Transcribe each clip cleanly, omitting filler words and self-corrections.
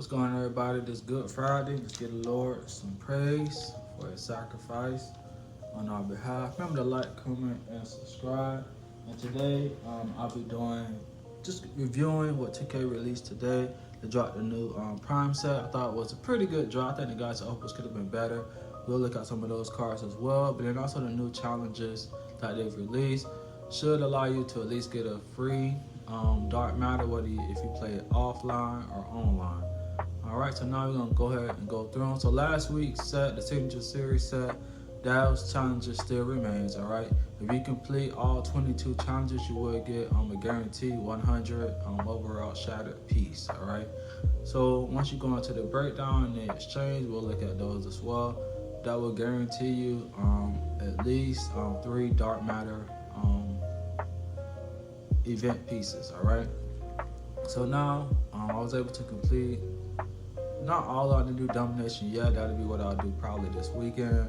What's going on, everybody? This Good Friday. Let's give the Lord some praise for his sacrifice on our behalf. Remember to like, comment, and subscribe. And today, I'll be doing just reviewing what 2K released today. They dropped the new Prime set. I thought it was a pretty good drop. I think the guys' opus could have been better. We'll look at some of those cards as well. But then also the new challenges that they've released should allow you to at least get a free dark matter, whether if you play it offline or online. Alright, so now we're going to go ahead and go through them. So last week's set, the Signature Series set, those challenges still remains, alright? If you complete all 22 challenges, you will get a guaranteed 100 overall shattered piece, alright? So once you go into the breakdown and the exchange, we'll look at those as well. That will guarantee you at least 3 dark matter event pieces, alright? So now I was able to complete not all of the new domination yet. That'll be what I'll do probably this weekend,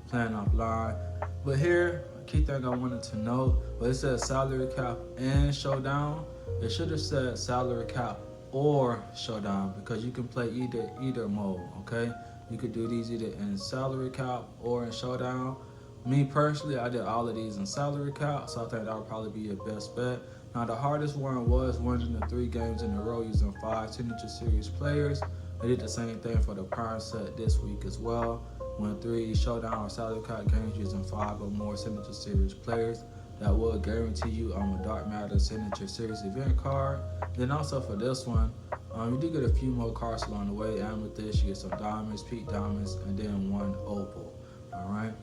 playing offline. But here, a key thing I wanted to know, but it says salary cap and showdown. It should have said salary cap or showdown, because you can play either mode, okay? You could do these either in salary cap or in showdown. Me personally, I did all of these in salary cap, so I think that would probably be your best bet. Now the hardest one was winning the 3 games in a row using 5 Signature Series players. They did the same thing for the Prime set this week as well. Win 3 showdown or salary cap games using 5 or more Signature Series players. That will guarantee you a Dark Matter Signature Series event card. Then also for this one, you do get a few more cards along the way. Amethyst, you get some diamonds, peak diamonds, and then 1 opal. Alright.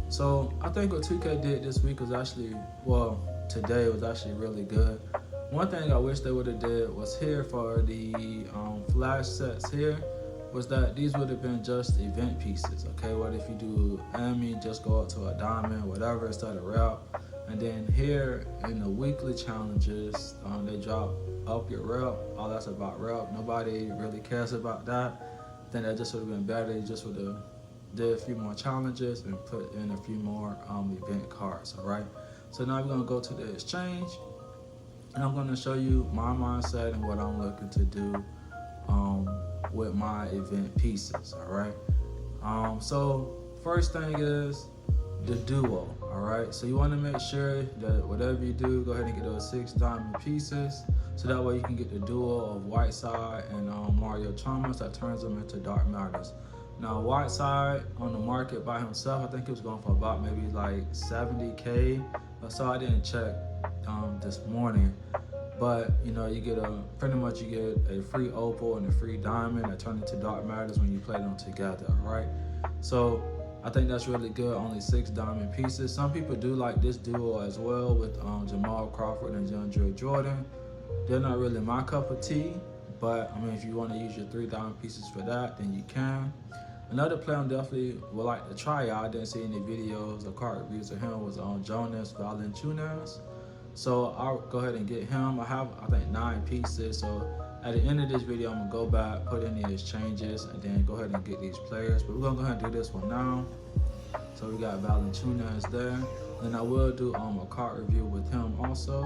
So I think what 2K did this week was actually, well, today was actually really good. One thing I wish they would have did was here for the flash sets here, was that these would have been just event pieces, okay? What if you do enemy, just go up to a diamond, whatever, instead of rep. And then here in the weekly challenges, they drop up your rep. All that's about rep. Nobody really cares about that. I think that just would have been better. You just would have did a few more challenges and put in a few more event cards, all right? So now we're gonna go to the exchange, and I'm going to show you my mindset and what I'm looking to do with my event pieces, all right? So first thing is the duo, all right? So you want to make sure that whatever you do, go ahead and get those 6 diamond pieces, so that way you can get the duo of Whiteside and Mario Chalmers that turns them into dark matters. Now Whiteside on the market by himself, I think he was going for about maybe like 70K or so. I didn't check this morning, but you know, you get pretty much you get a free opal and a free diamond that turn into dark matters when you play them together, all right? So I think that's really good. Only 6 diamond pieces. Some people do like this duo as well with Jamal Crawford and DeAndre Jordan. They're not really my cup of tea, but I mean, if you want to use your 3 diamond pieces for that, then you can. Another player I definitely would like to try out, I didn't see any videos or card reviews of him, was on Jonas Valanciunas. So I'll go ahead and get him. I have, I think, 9 pieces. So at the end of this video, I'm gonna go back, put in the exchanges, and then go ahead and get these players. But we're gonna go ahead and do this one now. So we got Valanciunas there. Then I will do a card review with him also.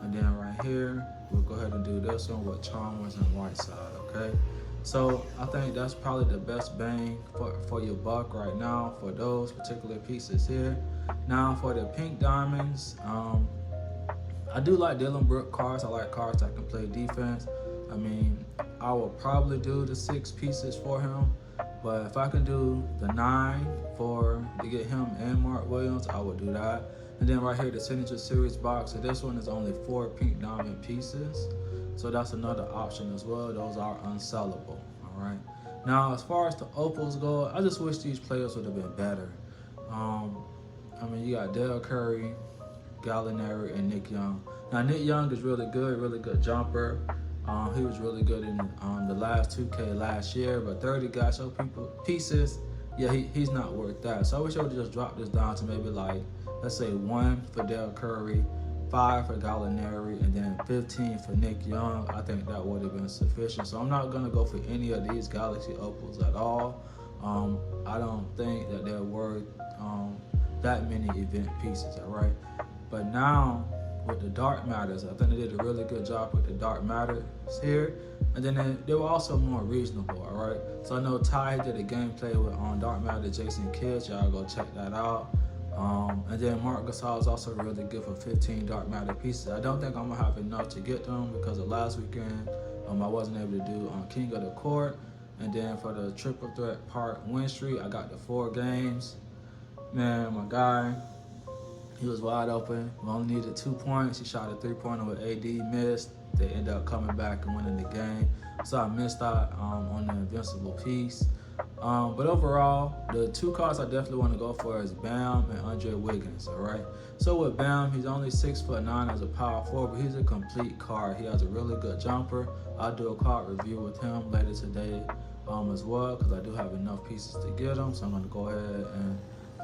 And then right here, we'll go ahead and do this one with Chalmers and Whiteside, okay? So I think that's probably the best bang for your buck right now for those particular pieces here. Now for the pink diamonds, I do like Dylan Brooks cards. I like cards that can play defense. I mean, I will probably do the 6 pieces for him, but if I can do the 9 to get him and Mark Williams, I would do that. And then right here, the Signature Series box. So this one is only 4 pink diamond pieces. So that's another option as well. Those are unsellable, all right? Now, as far as the opals go, I just wish these players would have been better. I mean, you got Dell Curry, Gallinari, and Nick Young. Now, Nick Young is really good jumper. He was really good in the last 2K last year, but 30 guys, so pieces, yeah, he's not worth that. So I wish I would just drop this down to maybe like, let's say 1 for Dell Curry, 5 for Gallinari, and then 15 for Nick Young. I think that would have been sufficient. So I'm not gonna go for any of these Galaxy opals at all. I don't think that they're worth that many event pieces, all right? But now with the dark matters, I think they did a really good job with the dark matters here. And then they were also more reasonable, all right? So I know Ty did a gameplay with Dark Matter Jason Kidd. Y'all go check that out. And then Mark Gasol is also really good for 15 Dark Matter pieces. I don't think I'm going to have enough to get them because of last weekend I wasn't able to do King of the Court. And then for the triple threat part win streak, I got the 4 games. Man, my guy, he was wide open. We only needed 2 points. He shot a 3-pointer with AD, missed. They ended up coming back and winning the game. So I missed out on the invincible piece. But overall, the 2 cards I definitely want to go for is Bam and Andre Wiggins, all right? So with Bam, he's only 6'9" as a power forward, but he's a complete card. He has a really good jumper. I'll do a card review with him later today as well, because I do have enough pieces to get him. So I'm going to go ahead and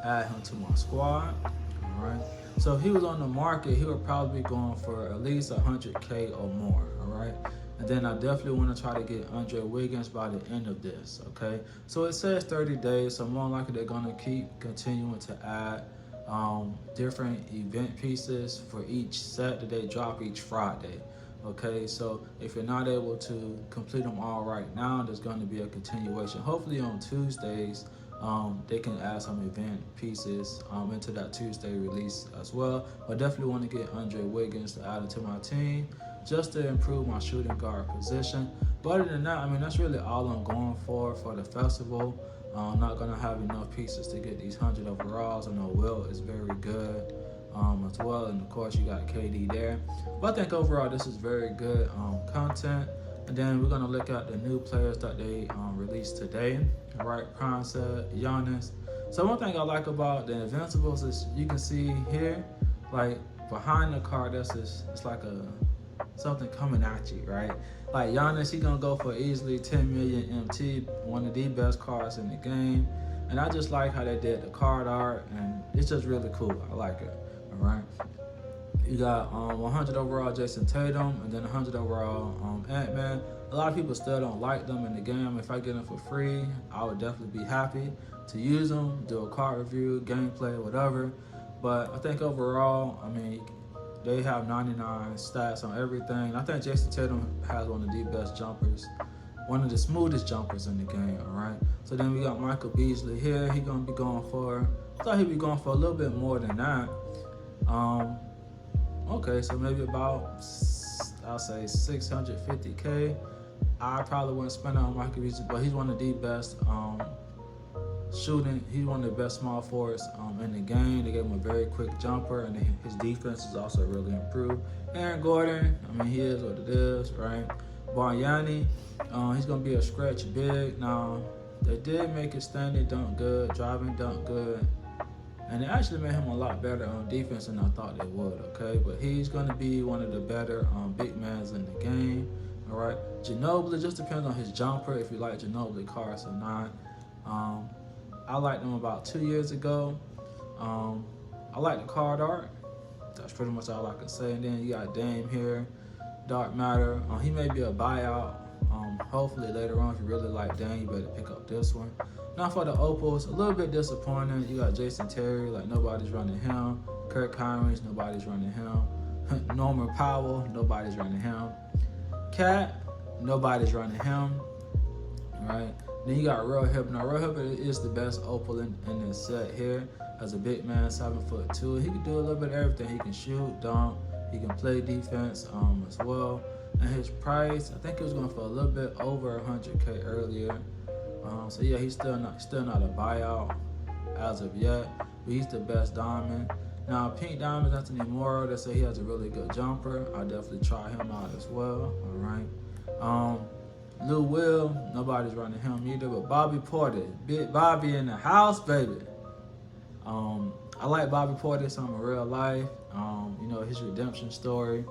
add him to my squad, all right? So if he was on the market, he would probably be going for at least 100K or more, all right? And then I definitely want to try to get Andre Wiggins by the end of this, okay? So it says 30 days, so more likely they're going to keep continuing to add different event pieces for each set that they drop each Friday, okay? So if you're not able to complete them all right now, there's going to be a continuation. Hopefully on Tuesdays, they can add some event pieces into that Tuesday release as well. But definitely want to get Andre Wiggins to add it to my team just to improve my shooting guard position. But other than that, I mean, that's really all I'm going for the festival. I'm not going to have enough pieces to get these 100 overalls. I know Will is very good as well. And of course, you got KD there. But I think overall, this is very good content. And then we're going to look at the new players that they released today. All right, Prime said, Giannis. So one thing I like about the Invincibles is you can see here, like behind the card, it's like something coming at you, right? Like Giannis, he gonna go for easily 10 million MT, one of the best cards in the game. And I just like how they did the card art, and it's just really cool. I like it, all right? You got 100 overall Jason Tatum, and then 100 overall Ant-Man. A lot of people still don't like them in the game. If I get them for free, I would definitely be happy to use them, do a card review, gameplay, whatever. But I think overall, I mean, they have 99 stats on everything. I think Jason Tatum has one of the best jumpers, one of the smoothest jumpers in the game, all right? So then we got Michael Beasley here. He's going to be going for, I thought he'd be going for a little bit more than that. Okay, so maybe about, I'll say 650K. I probably wouldn't spend it on Michael Beasley, but he's one of the best shooting. He's one of the best small forwards in the game. They gave him a very quick jumper, and his defense is also really improved. Aaron Gordon, I mean, he is what it is, right? Bargnani, he's going to be a stretch big. Now, they did make his standing dunk good, driving dunk good, and it actually made him a lot better on defense than I thought they would, okay? But he's going to be one of the better big mans in the game, all right? Ginobili, just depends on his jumper, if you like Ginobili cards or not. I liked them about 2 years ago. I like the card art. That's pretty much all I can say. And then you got Dame here, Dark Matter. He may be a buyout. Hopefully later on, if you really like Dame, you better pick up this one. Now for the Opals, a little bit disappointing. You got Jason Terry, like nobody's running him. Kirk Heinrich, nobody's running him. Norman Powell, nobody's running him. Cat, nobody's running him. All right. Then you got Real Hip. Now, Real Hip is the best Opal in this set here. As a big man, 7'2", he can do a little bit of everything. He can shoot, dunk, he can play defense as well. And his price, I think it was going for a little bit over 100K earlier. So yeah, he's still not a buyout as of yet, but he's the best diamond. Now, Pink Diamond, Anthony Morrow, they say he has a really good jumper. I'll definitely try him out as well. All right. Lou Will, nobody's running him either, but Bobby Portis, Big Bobby in the house, baby. I like Bobby Portis in real life. You know, his redemption story.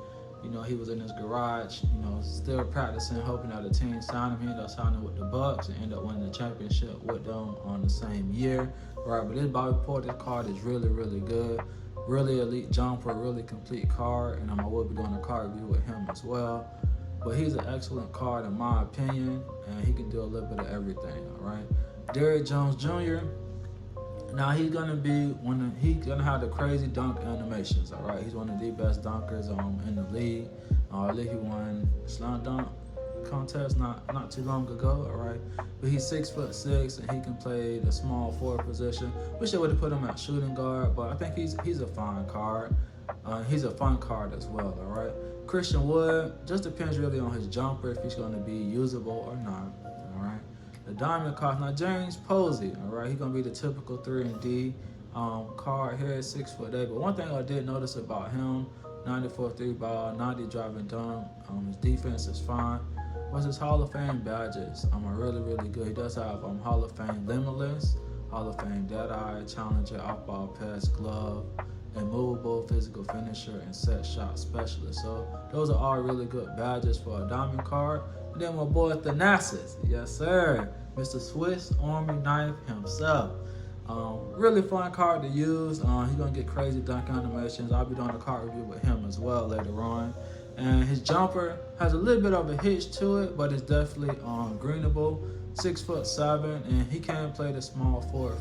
You know, he was in his garage, you know, still practicing, hoping that the team signed him. He ended up signing with the Bucks and ended up winning the championship with them on the same year. Right, but this Bobby Portis card is really, really good. Really elite jumper, really complete card, and I will be doing a card review with him as well. But he's an excellent card in my opinion, and he can do a little bit of everything, all right? Derrick Jones Jr., now he's gonna have the crazy dunk animations, all right? He's one of the best dunkers in the league. I believe he won Slam Dunk contest not too long ago, all right? But he's 6'6" and he can play the small forward position. Wish they would have put him at shooting guard, but I think he's a fine card. He's a fun card as well, all right? Christian Wood, just depends really on his jumper, if he's going to be usable or not, all right? The diamond card, now James Posey, all right? He's going to be the typical 3-and-D card here, 6'8". But one thing I did notice about him, 94 3-ball, 90 driving dunk, his defense is fine. What's his Hall of Fame badges? Are really good. He does have Hall of Fame Limitless, Hall of Fame Deadeye, Challenger, Off-Ball Pass, Glove, Immovable, Physical Finisher, and Set Shot Specialist. So those are all really good badges for a diamond card. And then my boy Thanasis, yes sir, Mr. Swiss Army Knife himself. Really fun card to use. He's gonna get crazy dunk animations. I'll be doing a card review with him as well later on. And his jumper has a little bit of a hitch to it, but it's definitely greenable. 6'7", and he can play the small forward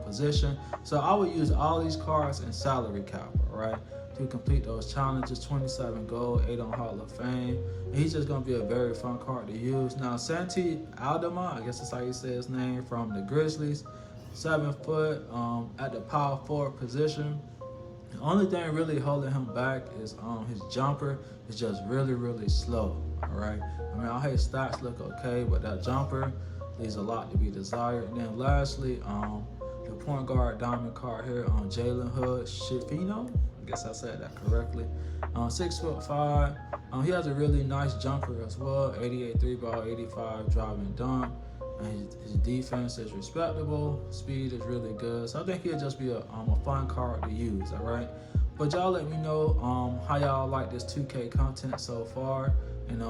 position. So I would use all these cards in salary cap, all right, to complete those challenges. 27 gold, 8 on Hall of Fame. And he's just gonna be a very fun card to use. Now Santi Aldama, I guess that's how you say his name, from the Grizzlies. 7 foot at the power forward position. The only thing really holding him back is his jumper is just really slow. All right. I mean, all his stats look okay, but that jumper leaves a lot to be desired. And then lastly, the point guard diamond card here on Jalen Hood Shifino. I guess I said that correctly. 6'5". He has a really nice jumper as well. 88 3-ball, 85 driving dunk. And his defense is respectable. Speed is really good. So I think he'll just be a fun card to use, all right? But y'all let me know how y'all like this 2K content so far, and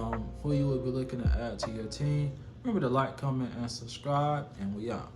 who you would be looking to add to your team. Remember to like, comment, and subscribe, and we out.